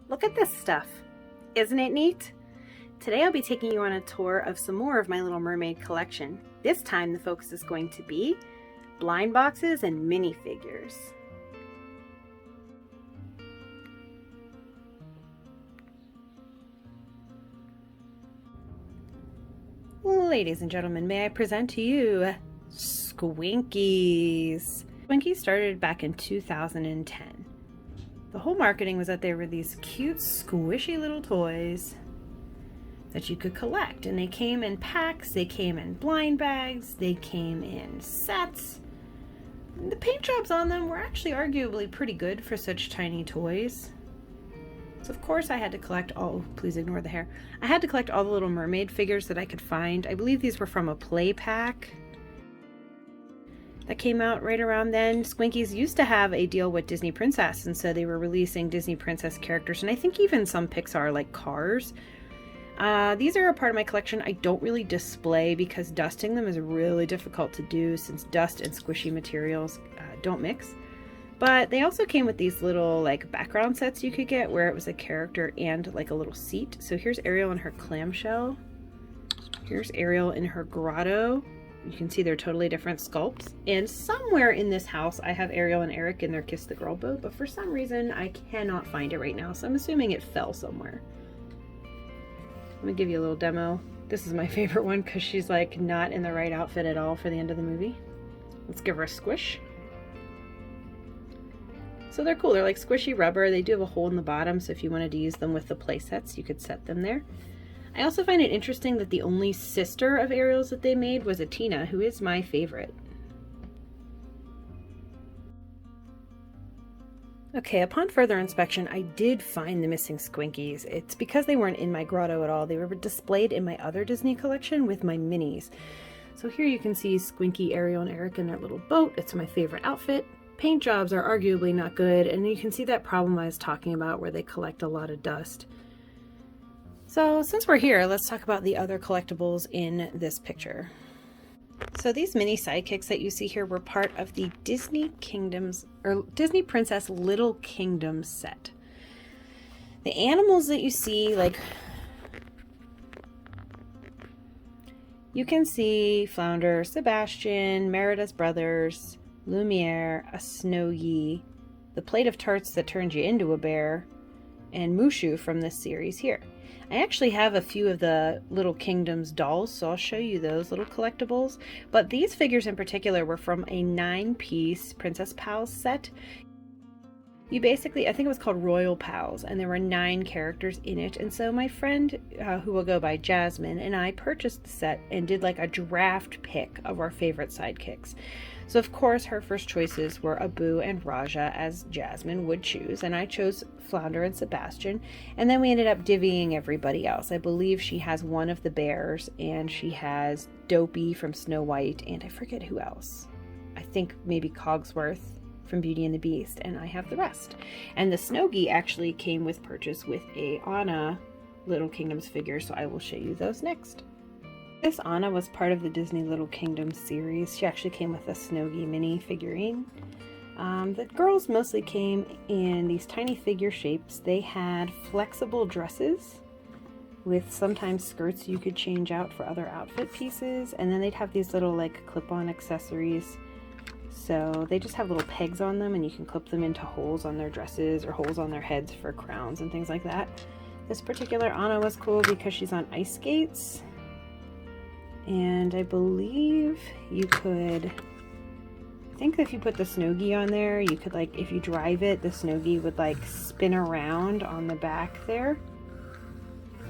Look at this stuff. Isn't it neat? Today I'll be taking you on a tour of some more of my Little Mermaid collection. This time the focus is going to be blind boxes and minifigures. Ladies and gentlemen, may I present to you Squinkies. Squinkies started back in 2010. The whole marketing was that they were these cute, squishy little toys that you could collect. And they came in packs, they came in blind bags, they came in sets. The paint jobs on them were actually arguably pretty good for such tiny toys. So of course I had to collect all, please ignore the hair. I had to collect all the Little Mermaid figures that I could find. I believe these were from a play pack that came out right around then. Squinkies used to have a deal with Disney Princess, and so they were releasing Disney Princess characters, and I think even some Pixar, like Cars. These are a part of my collection I don't really display because dusting them is really difficult to do since dust and squishy materials don't mix. But they also came with these little like background sets you could get where it was a character and like a little seat. So here's Ariel in her clamshell. Here's Ariel in her grotto. You can see they're totally different sculpts. And somewhere in this house, I have Ariel and Eric in their Kiss the Girl boat, but for some reason, I cannot find it right now. So I'm assuming it fell somewhere. Let me give you a little demo. This is my favorite one because she's like not in the right outfit at all for the end of the movie. Let's give her a squish. So they're cool. They're like squishy rubber. They do have a hole in the bottom, so if you wanted to use them with the play sets, you could set them there. I also find it interesting that the only sister of Ariel's that they made was a Tina, who is my favorite. Okay, upon further inspection, I did find the missing Squinkies. It's because they weren't in my grotto at all. They were displayed in my other Disney collection with my minis. So here you can see Squinky, Ariel, and Eric in their little boat. It's my favorite outfit. Paint jobs are arguably not good, and you can see that problem I was talking about where they collect a lot of dust. So since we're here, let's talk about the other collectibles in this picture. So these mini sidekicks that you see here were part of the Disney Princess Little Kingdoms set. The animals that you see, like, you can see Flounder, Sebastian, Merida's brothers, Lumiere, a Snowy, the plate of tarts that turned you into a bear, and Mushu from this series here. I actually have a few of the Little Kingdoms dolls, so I'll show you those little collectibles. But these figures in particular were from a 9-piece Princess Pals set. You basically, I think it was called Royal Pals, and there were 9 characters in it. And so my friend, who will go by Jasmine, and I purchased the set and did like a draft pick of our favorite sidekicks. So of course her first choices were Abu and Raja, as Jasmine would choose, and I chose Flounder and Sebastian, and then we ended up divvying everybody else. I believe she has one of the bears, and she has Dopey from Snow White, and I forget who else. I think maybe Cogsworth from Beauty and the Beast, and I have the rest. And the Snowgy actually came with purchase with a Anna Little Kingdoms figure, so I will show you those next. This Anna was part of the Disney Little Kingdoms series. She actually came with a Snowgy mini figurine. The girls mostly came in these tiny figure shapes. They had flexible dresses with sometimes skirts you could change out for other outfit pieces, and then they'd have these little like clip-on accessories. So they just have little pegs on them, and you can clip them into holes on their dresses or holes on their heads for crowns and things like that. This particular Anna was cool because she's on ice skates. And I believe you could, I think if you put the Snowgy on there, you could like, if you drive it, the Snowgy would like spin around on the back there.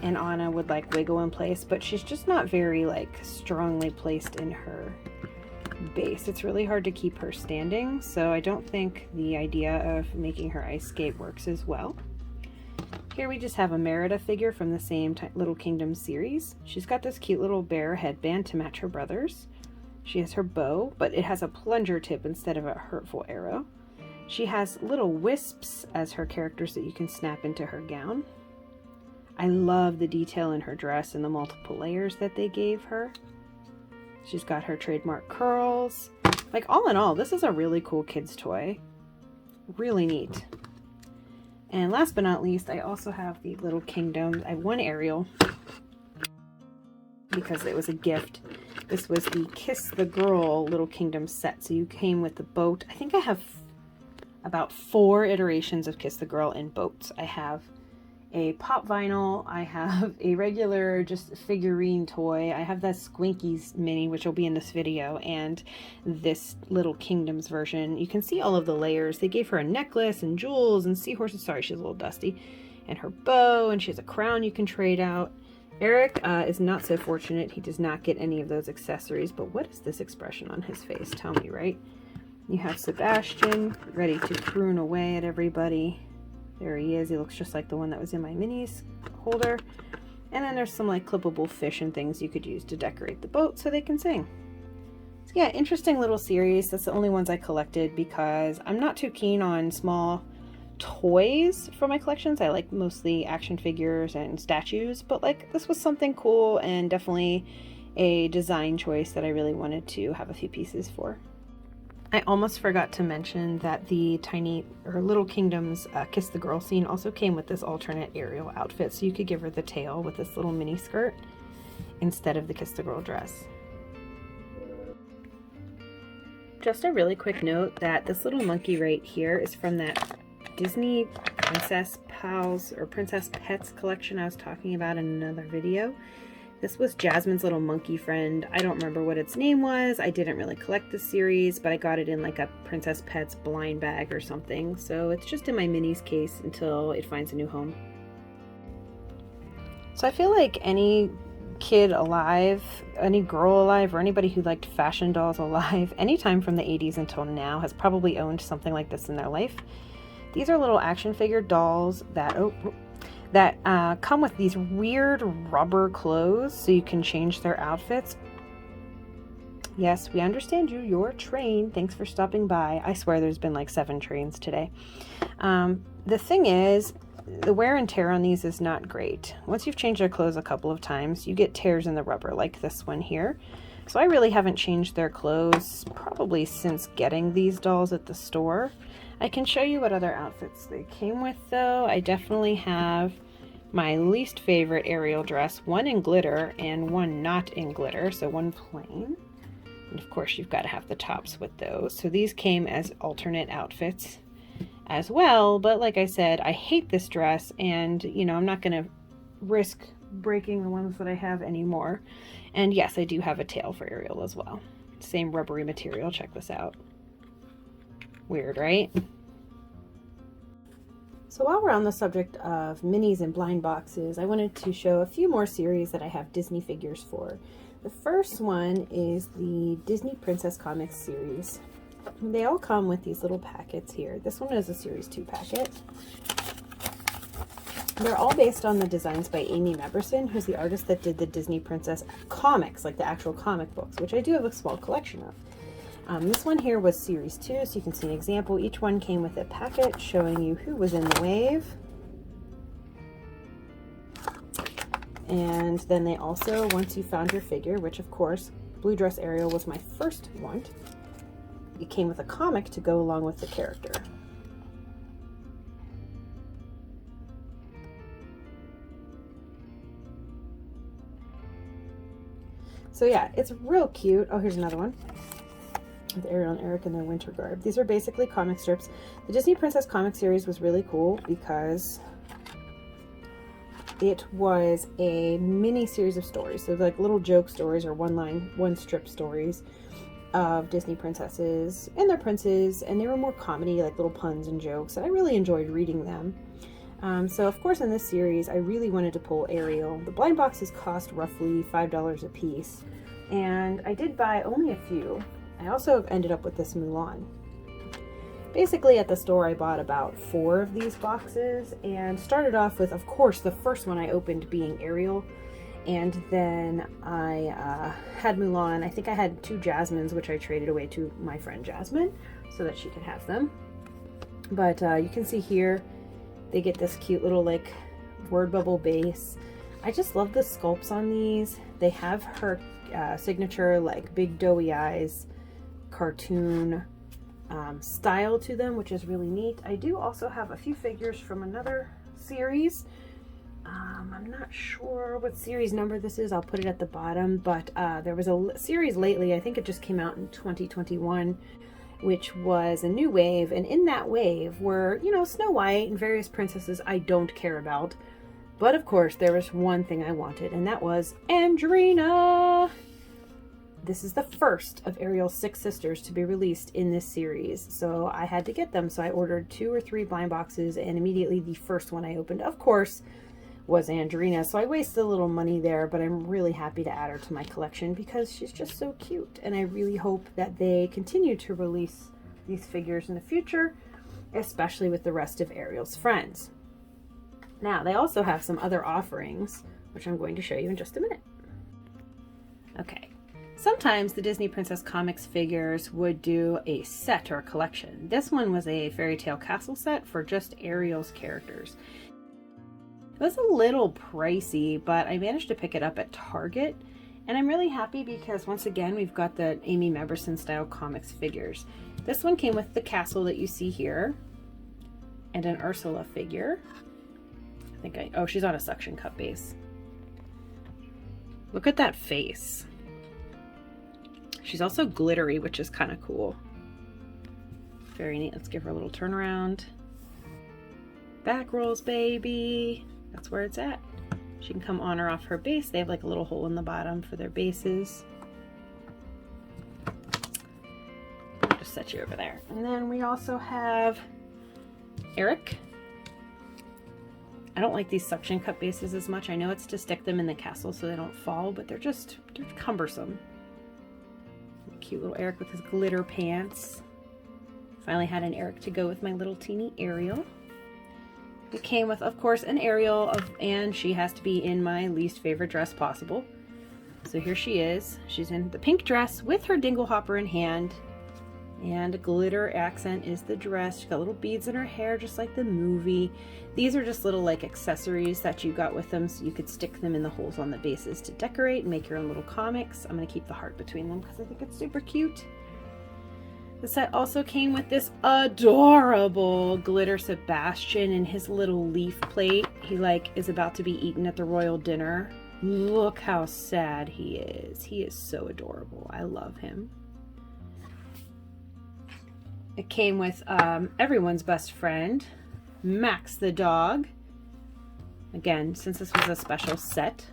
And Anna would like wiggle in place, but she's just not very like strongly placed in her base. It's really hard to keep her standing, so I don't think the idea of making her ice skate works as well. Here we just have a Merida figure from the same Little Kingdom series. She's got this cute little bear headband to match her brothers. She has her bow, but it has a plunger tip instead of a hurtful arrow. She has little wisps as her characters that you can snap into her gown. I love the detail in her dress and the multiple layers that they gave her. She's got her trademark curls. Like, all in all, this is a really cool kid's toy. Really neat. And last but not least, I also have the Little Kingdoms. I have one Ariel because it was a gift. This was the Kiss the Girl Little Kingdom set. So you came with the boat. I think I have about 4 iterations of Kiss the Girl in boats. I have a pop vinyl, I have a regular just figurine toy, I have that Squinkies mini, which will be in this video, and this Little Kingdoms version. You can see all of the layers. They gave her a necklace and jewels and seahorses. Sorry, she's a little dusty. And her bow, and she has a crown you can trade out. Eric is not so fortunate. He does not get any of those accessories, but what is this expression on his face? Tell me, right? You have Sebastian ready to croon away at everybody. There he is. He looks just like the one that was in my minis holder. And then there's some like clippable fish and things you could use to decorate the boat so they can sing. So yeah, interesting little series. That's the only ones I collected because I'm not too keen on small toys for my collections. I like mostly action figures and statues, but like this was something cool and definitely a design choice that I really wanted to have a few pieces for. I almost forgot to mention that the Little Kingdoms Kiss the Girl scene also came with this alternate Ariel outfit, so you could give her the tail with this little mini skirt instead of the Kiss the Girl dress. Just a really quick note that this little monkey right here is from that Disney Princess Pals or Princess Pets collection I was talking about in another video. This was Jasmine's little monkey friend. I don't remember what its name was. I didn't really collect this series, but I got it in like a Princess Pets blind bag or something. So it's just in my minis case until it finds a new home. So I feel like any kid alive, any girl alive, or anybody who liked fashion dolls alive, anytime from the 80s until now has probably owned something like this in their life. These are little action figure dolls that come with these weird rubber clothes so you can change their outfits. Yes, we understand you. You're a train. Thanks for stopping by. I swear there's been like 7 trains today. The thing is, the wear and tear on these is not great. Once you've changed their clothes a couple of times, you get tears in the rubber like this one here. So I really haven't changed their clothes probably since getting these dolls at the store. I can show you what other outfits they came with though. I definitely have my least favorite Ariel dress, one in glitter and one not in glitter, so one plain. And of course you've got to have the tops with those. So these came as alternate outfits as well, but like I said, I hate this dress and you know, I'm not going to risk breaking the ones that I have anymore. And yes, I do have a tail for Ariel as well. Same rubbery material, check this out. Weird, right? So while we're on the subject of minis and blind boxes, I wanted to show a few more series that I have Disney figures for. The first one is the Disney Princess Comics series. They all come with these little packets here. This one is a Series 2 packet. They're all based on the designs by Amy Meberson, who's the artist that did the Disney Princess comics, like the actual comic books, which I do have a small collection of. This one here was Series 2, so you can see an example. Each one came with a packet showing you who was in the wave. And then they also, once you found your figure, which of course, Blue Dress Ariel was my first one, it came with a comic to go along with the character. So yeah, it's real cute. Oh, here's another one with Ariel and Eric in their winter garb. These are basically comic strips. The Disney Princess comic series was really cool because it was a mini series of stories. So like little joke stories or one strip stories of Disney princesses and their princes, and they were more comedy, like little puns and jokes, and I really enjoyed reading them. So of course in this series I really wanted to pull Ariel. The blind boxes cost roughly $5 a piece, and I did buy only a few. I also ended up with this Mulan. Basically at the store I bought about 4 of these boxes and started off with, of course, the first one I opened being Ariel, and then I had Mulan. I think I had 2 Jasmines, which I traded away to my friend Jasmine so that she could have them. But you can see here they get this cute little like word bubble base. I just love the sculpts on these. They have her signature like big doughy eyes cartoon style to them, which is really neat. I do also have a few figures from another series. I'm not sure what series number this is. I'll put it at the bottom, but there was a series lately, I think it just came out in 2021, which was a new wave, and in that wave were, you know, Snow White and various princesses I don't care about. But of course, there was one thing I wanted, and that was Andrina! This is the first of Ariel's 6 sisters to be released in this series, so I had to get them. So I ordered 2 or 3 blind boxes, and immediately the first one I opened, of course, was Andrina. So I wasted a little money there, but I'm really happy to add her to my collection because she's just so cute, and I really hope that they continue to release these figures in the future, especially with the rest of Ariel's friends. Now, they also have some other offerings, which I'm going to show you in just a minute. Okay. Sometimes the Disney Princess Comics figures would do a set or a collection. This one was a fairy tale castle set for just Ariel's characters. It was a little pricey, but I managed to pick it up at Target, and I'm really happy because once again we've got the Amy Meberson style comics figures. This one came with the castle that you see here and an Ursula figure. Oh, she's on a suction cup base. Look at that face. She's also glittery, which is kind of cool. Very neat. Let's give her a little turnaround. Back rolls, baby. That's where it's at. She can come on or off her base. They have like a little hole in the bottom for their bases. I'll just set you over there. And then we also have Eric. I don't like these suction cup bases as much. I know it's to stick them in the castle so they don't fall, but they're cumbersome. Cute little Eric with his glitter pants. Finally had an Eric to go with my little teeny Ariel. It came with, of course, an Ariel, and she has to be in my least favorite dress possible. So here she is. She's in the pink dress with her dingle hopper in hand. And a glitter accent is the dress. She's got little beads in her hair, just like the movie. These are just little like accessories that you got with them, so you could stick them in the holes on the bases to decorate and make your own little comics. I'm going to keep the heart between them because I think it's super cute. The set also came with this adorable glitter Sebastian in his little leaf plate. He is about to be eaten at the royal dinner. Look how sad he is. He is so adorable. I love him. It came with everyone's best friend, Max the dog. Again, since this was a special set,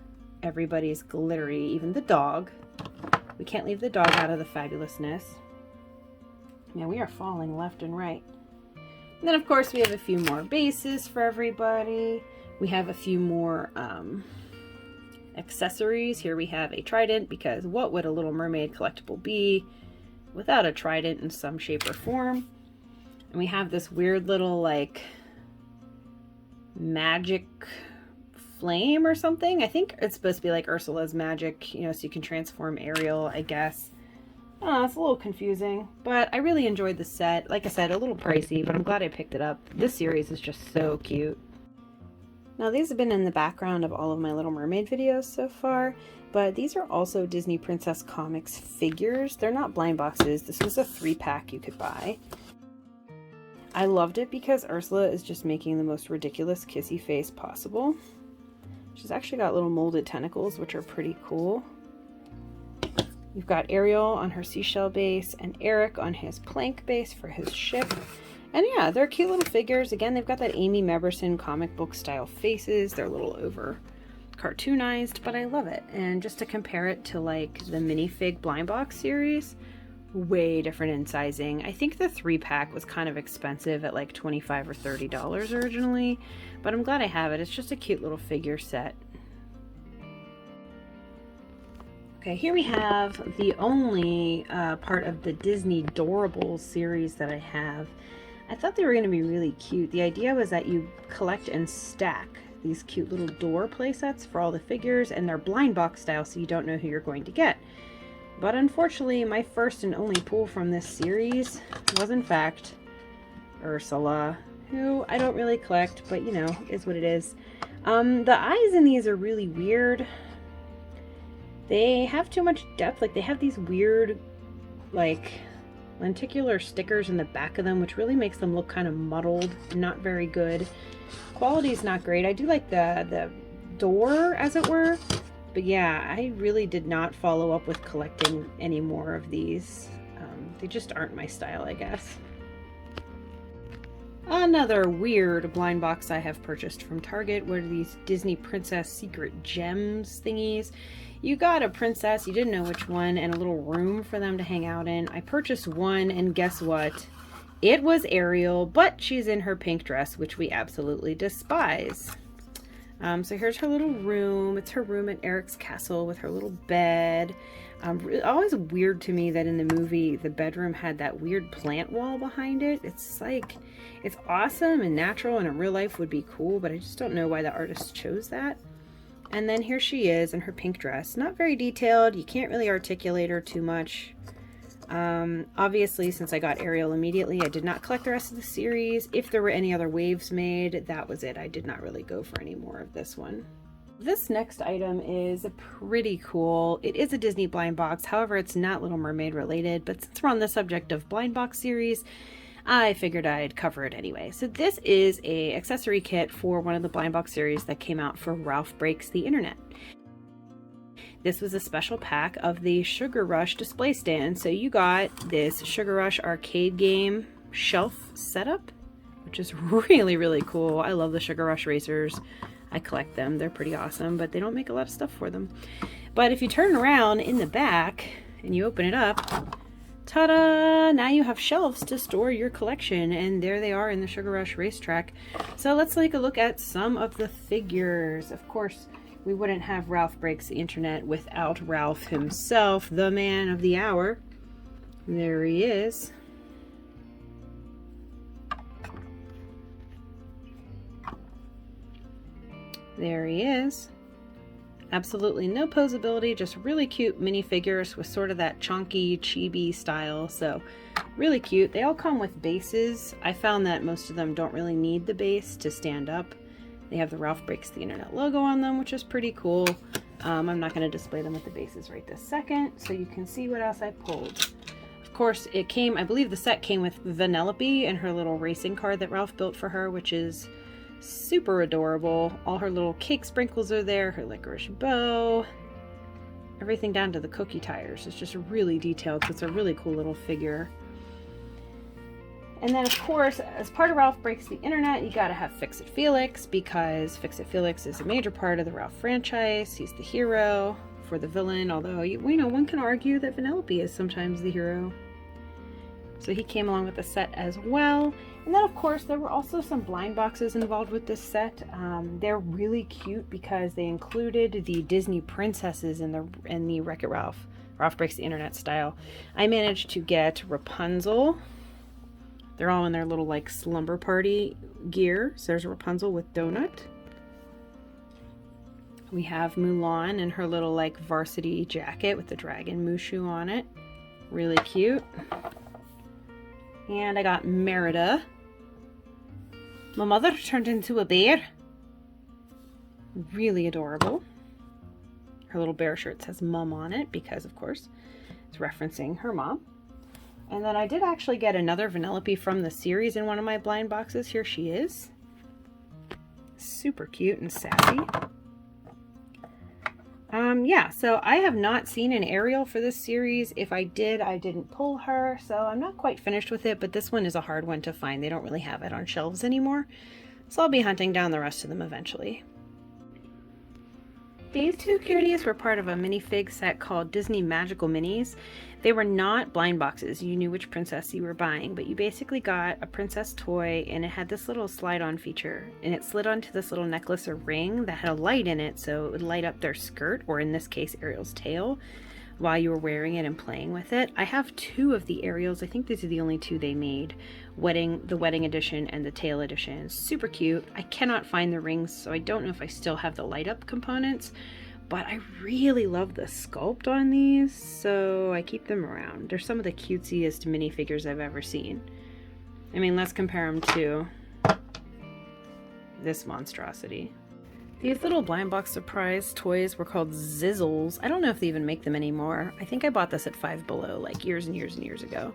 everybody's glittery, even the dog. We can't leave the dog out of the fabulousness. Man, we are falling left and right. And then, of course, we have a few more bases for everybody. We have a few more accessories. Here we have a trident, because what would a Little Mermaid collectible be without a trident in some shape or form? And we have this weird little, like, magic flame or something. I think it's supposed to be like Ursula's magic, you know, so you can transform Ariel, I guess. It's a little confusing, but I really enjoyed the set. Like I said, a little pricey, but I'm glad I picked it up. This series is just so cute. Now, these have been in the background of all of my Little Mermaid videos so far, but these are also Disney Princess Comics figures. They're not blind boxes. This was a 3-pack you could buy. I loved it because Ursula is just making the most ridiculous kissy face possible. She's actually got little molded tentacles, which are pretty cool. You've got Ariel on her seashell base and Eric on his plank base for his ship. And yeah, they're cute little figures. Again, they've got that Amy Meberson comic book style faces. They're a little over cartoonized, but I love it. And just to compare it to like the Minifig blind box series, way different in sizing. I think the 3-pack was kind of expensive at like $25 or $30 originally, but I'm glad I have it. It's just a cute little figure set. Okay, here we have the only part of the Disney Doorables series that I have. I thought they were going to be really cute. The idea was that you collect and stack these cute little door playsets for all the figures, and they're blind box style, so you don't know who you're going to get. But unfortunately, my first and only pull from this series was in fact Ursula, who I don't really collect, but you know, is what it is. The eyes in these are really weird. They have too much depth. Like, they have these weird, like, lenticular stickers in the back of them, which really makes them look kind of muddled, not very good. Quality is not great. I do like the door, as it were, but yeah, I really did not follow up with collecting any more of these. They just aren't my style, I guess. Another weird blind box I have purchased from Target were these Disney Princess Secret Gems thingies. You got a princess, you didn't know which one, and a little room for them to hang out in. I purchased one, and guess what? It was Ariel, but she's in her pink dress, which we absolutely despise. So here's her little room. It's her room at Eric's castle with her little bed. Always weird to me that in the movie the bedroom had that weird plant wall behind it. It's like, it's awesome and natural and in real life would be cool, but I just don't know why the artist chose that. And then here she is in her pink dress. Not very detailed. You can't really articulate her too much. Obviously, since I got Ariel immediately, I did not collect the rest of the series. If there were any other waves made, that was it. I did not really go for any more of this one. This next item is pretty cool. It is a Disney blind box, however, it's not Little Mermaid related, but since we're on the subject of blind box series, I figured I'd cover it anyway. So this is a accessory kit for one of the blind box series that came out for Ralph Breaks the Internet. This was a special pack of the Sugar Rush display stand. So you got this Sugar Rush arcade game shelf setup, which is really, really cool. I love the Sugar Rush racers. I collect them. They're pretty awesome, but they don't make a lot of stuff for them. But if you turn around in the back and you open it up, ta-da! Now you have shelves to store your collection, and there they are in the Sugar Rush racetrack. So let's take a look at some of the figures. Of course, we wouldn't have Ralph Breaks the Internet without Ralph himself, the man of the hour. There he is. There he is. Absolutely no posability, just really cute minifigures with sort of that chunky, chibi style. So really cute. They all come with bases. I found that most of them don't really need the base to stand up. They have the Ralph Breaks the Internet logo on them, which is pretty cool. I'm not going to display them with the bases right this second, so you can see what else I pulled. Of course, it came, I believe the set came with Vanellope and her little racing car that Ralph built for her, which is super adorable. All her little cake sprinkles are there, her licorice bow, everything down to the cookie tires. It's just really detailed, so it's a really cool little figure. And then, of course, as part of Ralph Breaks the Internet, you gotta have Fix-It Felix, because Fix-It Felix is a major part of the Ralph franchise. He's the hero for the villain, although, one can argue that Vanellope is sometimes the hero. So he came along with the set as well. And then, of course, there were also some blind boxes involved with this set. They're really cute because they included the Disney princesses in the Wreck-It Ralph Breaks the Internet style. I managed to get Rapunzel. They're all in their little like slumber party gear. So there's Rapunzel with Donut. We have Mulan in her little like varsity jacket with the dragon Mushu on it. Really cute. And I got Merida. My mother turned into a bear. Really adorable. Her little bear shirt says Mum on it because, of course, it's referencing her mom. And then I did actually get another Vanellope from the series in one of my blind boxes. Here she is. Super cute and sassy. Yeah, so I have not seen an Ariel for this series. If I did, I didn't pull her, so I'm not quite finished with it, but this one is a hard one to find. They don't really have it on shelves anymore, so I'll be hunting down the rest of them eventually. These two cuties were part of a minifig set called Disney Magical Minis. They were not blind boxes. You knew which princess you were buying, but you basically got a princess toy and it had this little slide-on feature, and it slid onto this little necklace or ring that had a light in it, so it would light up their skirt, or in this case Ariel's tail, while you were wearing it and playing with it. I have two of the Ariels. I think these are the only two they made. The wedding edition and the tail edition. Super cute. I cannot find the rings, so I don't know if I still have the light up components, but I really love the sculpt on these, so I keep them around. They're some of the cutesiest minifigures I've ever seen. I mean, let's compare them to this monstrosity. These little blind box surprise toys were called Zizzles. I don't know if they even make them anymore. I think I bought this at Five Below like years and years and years ago.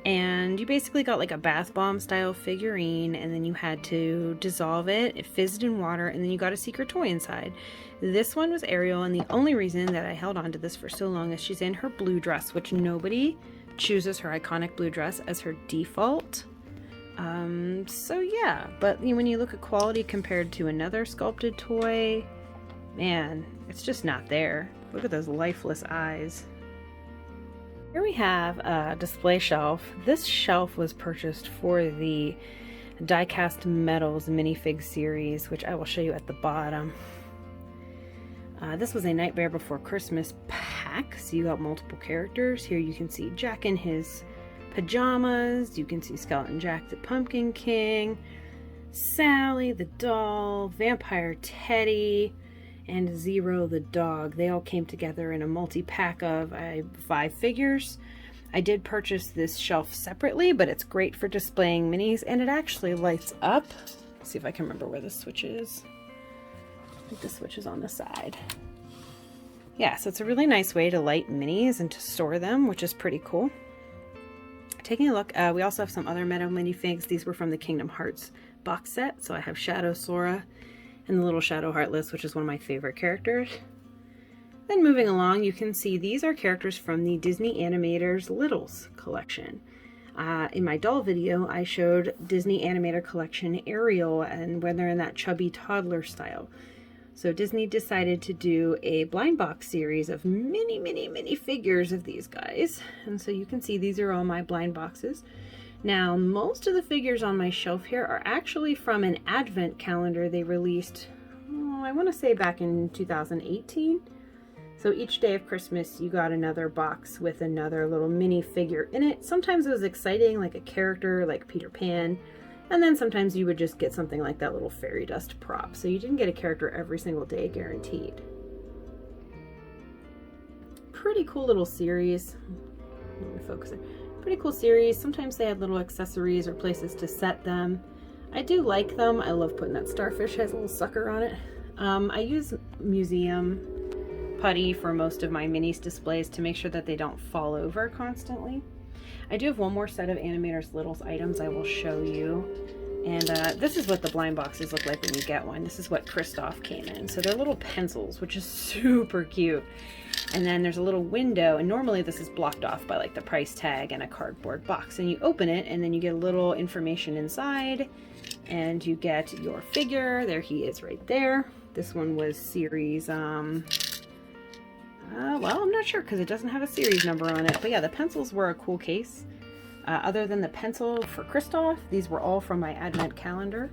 And you basically got like a bath bomb style figurine, and then you had to dissolve it. It fizzed in water, and then you got a secret toy inside. This one was Ariel, and the only reason that I held on to this for so long is she's in her blue dress, which nobody chooses her iconic blue dress as her default. So yeah, but when you look at quality compared to another sculpted toy, man, it's just not there. Look at those lifeless eyes. Here we have a display shelf. This shelf was purchased for the die-cast metals minifig series, which I will show you at the bottom. This was a Nightmare Before Christmas pack, so you got multiple characters. Here you can see Jack in his pajamas, you can see Skeleton Jack the Pumpkin King, Sally the doll, Vampire Teddy, and Zero the dog. They all came together in a multi-pack of 5 figures. I did purchase this shelf separately, but it's great for displaying minis, and it actually lights up. Let's see if I can remember where the switch is. I think the switch is on the side. Yeah, so it's a really nice way to light minis and to store them, which is pretty cool. Taking a look, we also have some other metal minifigs. These were from the Kingdom Hearts box set. So I have Shadow Sora and the little Shadow Heartless, which is one of my favorite characters. Then moving along, you can see these are characters from the Disney Animators Littles collection. In my doll video, I showed Disney Animator Collection Ariel, and when they're in that chubby toddler style. So Disney decided to do a blind box series of mini figures of these guys. And so you can see these are all my blind boxes. Now, most of the figures on my shelf here are actually from an advent calendar they released, I want to say back in 2018. So each day of Christmas, you got another box with another little mini figure in it. Sometimes it was exciting, like a character like Peter Pan. And then sometimes you would just get something like that little fairy dust prop. So you didn't get a character every single day, guaranteed. Pretty cool little series. Let me focus it. Pretty cool series. Sometimes they had little accessories or places to set them. I do like them. I love putting that starfish, has a little sucker on it. I use museum putty for most of my minis displays to make sure that they don't fall over constantly. I do have one more set of Animators Littles items I will show you. And this is what the blind boxes look like when you get one. This is what Kristoff came in. So they're little pencils, which is super cute. And then there's a little window, and normally this is blocked off by like the price tag and a cardboard box. And you open it, and then you get a little information inside, and you get your figure. There he is right there. This one was series, well, I'm not sure because it doesn't have a series number on it. But yeah, the pencils were a cool case. Other than the pencil for Kristoff, these were all from my advent calendar.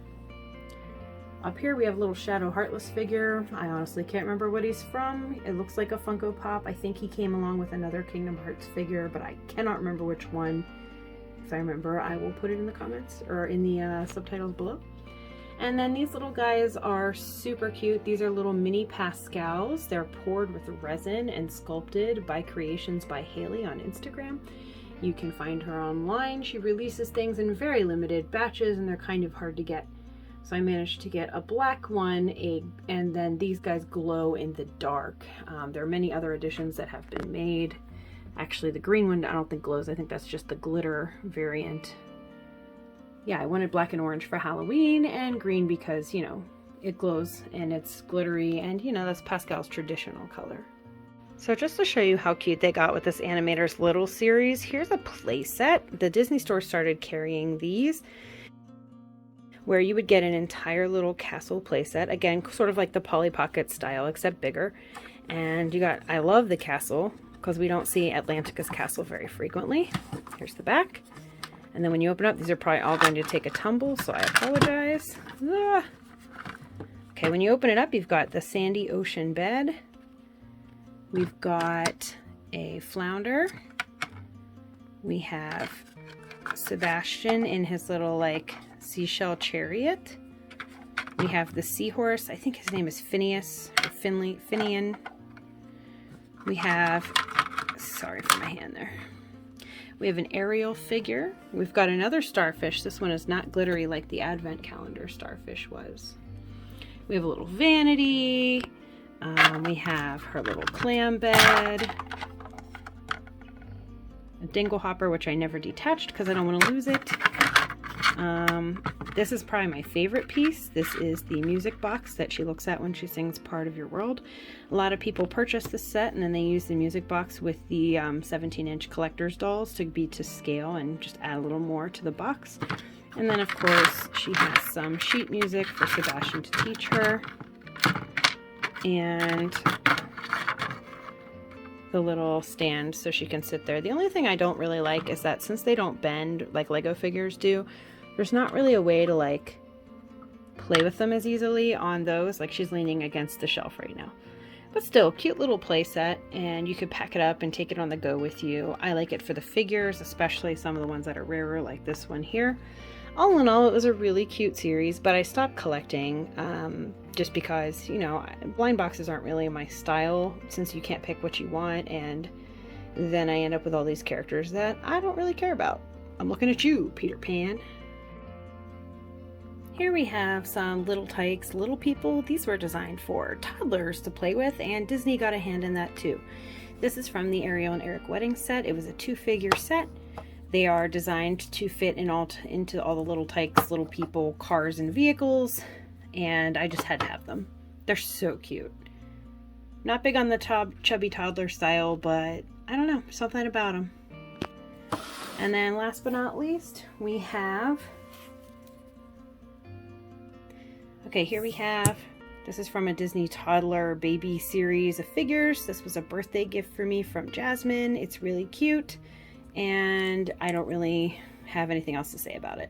Up here we have a little Shadow Heartless figure. I honestly can't remember what he's from. It looks like a Funko Pop. I think he came along with another Kingdom Hearts figure, but I cannot remember which one. If I remember, I will put it in the comments or in the subtitles below. And then these little guys are super cute. These are little mini Pascals. They're poured with resin and sculpted by Creations by Haley on Instagram. You can find her online. She releases things in very limited batches, and they're kind of hard to get. So I managed to get a black one, and then these guys glow in the dark. There are many other editions that have been made. Actually, the green one I don't think glows. I think that's just the glitter variant. Yeah, I wanted black and orange for Halloween, and green because, you know, it glows and it's glittery, and, you know, that's Pascal's traditional color. So just to show you how cute they got with this Animators Little series, here's a play set. The Disney store started carrying these, where you would get an entire little castle playset. Again, sort of like the Polly Pocket style, except bigger. And you got, I love the castle, because we don't see Atlantica's castle very frequently. Here's the back. And then when you open up, these are probably all going to take a tumble, so I apologize. Ah. Okay, when you open it up, you've got the sandy ocean bed. We've got a flounder. We have Sebastian in his little, like, seashell chariot. We have the seahorse. I think his name is Phineas, or Finian. We have, sorry for my hand there. We have an Ariel figure. We've got another starfish. This one is not glittery like the Advent calendar starfish was. We have a little vanity. We have her little clam bed. a dingle hopper, which I never detached because I don't want to lose it. This is probably my favorite piece. This is the music box that she looks at when she sings Part of Your World. A lot of people purchase this set and then they use the music box with the 17-inch collector's dolls to be to scale and just add a little more to the box. And then of course she has some sheet music for Sebastian to teach her. And the little stand so she can sit there. The only thing I don't really like is that since they don't bend like Lego figures do, there's not really a way to like play with them as easily on those. Like she's leaning against the shelf right now. But still, cute little play set, and you could pack it up and take it on the go with you. I like it for the figures, especially some of the ones that are rarer like this one here. All in all, it was a really cute series, but I stopped collecting just because, you know, blind boxes aren't really my style since you can't pick what you want, and then I end up with all these characters that I don't really care about. I'm looking at you, Peter Pan. Here we have some Little Tykes, Little People. These were designed for toddlers to play with, and Disney got a hand in that too. This is from the Ariel and Eric wedding set. It was a 2-figure set. They are designed to fit into all the Little Tykes, Little People, cars and vehicles, and I just had to have them. They're so cute. Not big on the chubby toddler style, but I don't know, something about them. And then last but not least, we have... Okay, here we have, this is from a Disney toddler baby series of figures. This was a birthday gift for me from Jasmine. It's really cute, and I don't really have anything else to say about it.